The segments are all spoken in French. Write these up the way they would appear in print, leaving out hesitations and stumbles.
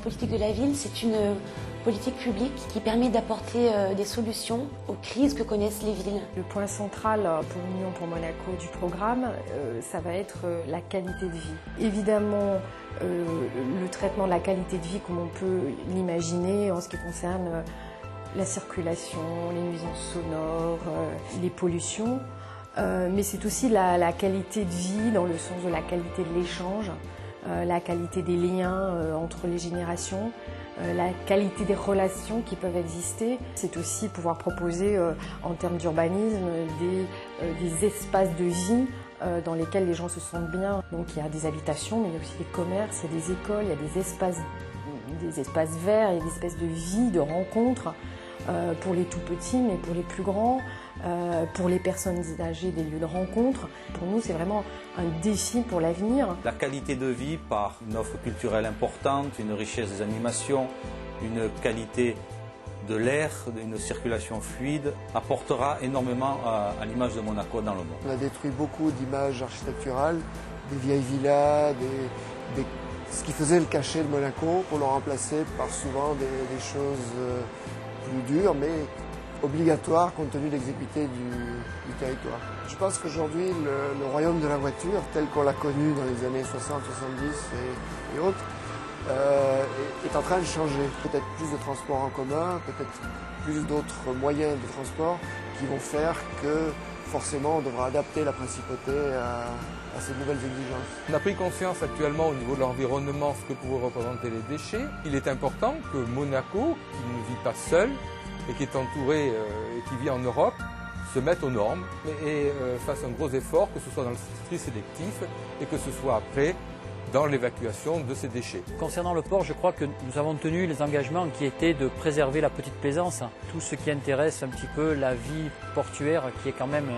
politique de la ville, c'est une politique publique qui permet d'apporter des solutions aux crises que connaissent les villes. Le point central pour l'Union pour Monaco du programme, ça va être la qualité de vie. Évidemment, le traitement de la qualité de vie comme on peut l'imaginer en ce qui concerne la circulation, les nuisances sonores, les pollutions. Mais c'est aussi la qualité de vie dans le sens de la qualité de l'échange, la qualité des liens entre les générations, la qualité des relations qui peuvent exister. C'est aussi pouvoir proposer en termes d'urbanisme des espaces de vie dans lesquels les gens se sentent bien. Donc il y a des habitations, mais il y a aussi des commerces, il y a des écoles, il y a des espaces verts, il y a des espèces de vie, de rencontres. Pour les tout petits, mais pour les plus grands, pour les personnes âgées, des lieux de rencontre. Pour nous, c'est vraiment un défi pour l'avenir. La qualité de vie par une offre culturelle importante, une richesse des animations, une qualité de l'air, une circulation fluide, apportera énormément à l'image de Monaco dans le monde. On a détruit beaucoup d'images architecturales, des vieilles villas, ce qui faisait le cachet de Monaco, pour le remplacer par souvent des choses plus dur, mais obligatoire compte tenu de l'exiguïté du territoire. Je pense qu'aujourd'hui, le royaume de la voiture, tel qu'on l'a connu dans les années 60, 70 et autres, est en train de changer. Peut-être plus de transports en commun, peut-être plus d'autres moyens de transport qui vont faire que forcément on devra adapter la principauté à ces nouvelles exigences. On a pris conscience actuellement au niveau de l'environnement ce que pouvaient représenter les déchets. Il est important que Monaco, qui ne vit pas seul et qui est entouré et qui vit en Europe, se mette aux normes et fasse un gros effort, que ce soit dans le tri sélectif et que ce soit après dans l'évacuation de ces déchets. Concernant le port, je crois que nous avons tenu les engagements qui étaient de préserver la petite plaisance, tout ce qui intéresse un petit peu la vie portuaire, qui est quand même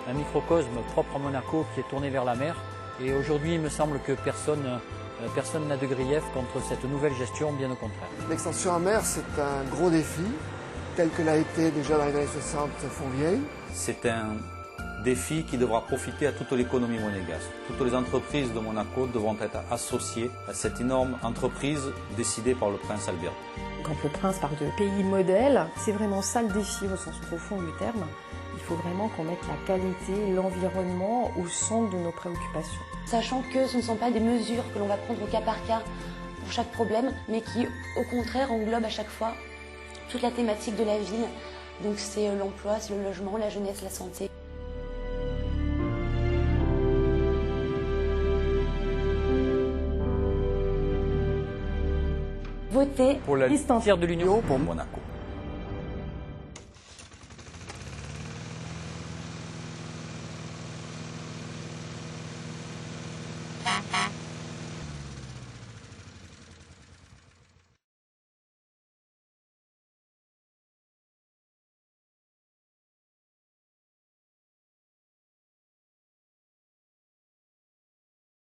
un microcosme propre à Monaco, qui est tourné vers la mer. Et aujourd'hui, il me semble que personne n'a de grief contre cette nouvelle gestion, bien au contraire. L'extension en mer, c'est un gros défi, tel que l'a été déjà dans les années 60 Fontvieille. C'est un défi qui devra profiter à toute l'économie monégasque. Toutes les entreprises de Monaco devront être associées à cette énorme entreprise décidée par le prince Albert. Quand le prince parle de pays modèle, c'est vraiment ça le défi au sens profond du terme. Il faut vraiment qu'on mette la qualité, l'environnement au centre de nos préoccupations. Sachant que ce ne sont pas des mesures que l'on va prendre au cas par cas pour chaque problème, mais qui au contraire englobent à chaque fois toute la thématique de la ville. Donc c'est l'emploi, c'est le logement, la jeunesse, la santé. Votez pour la liste entière de l'Union pour Monaco.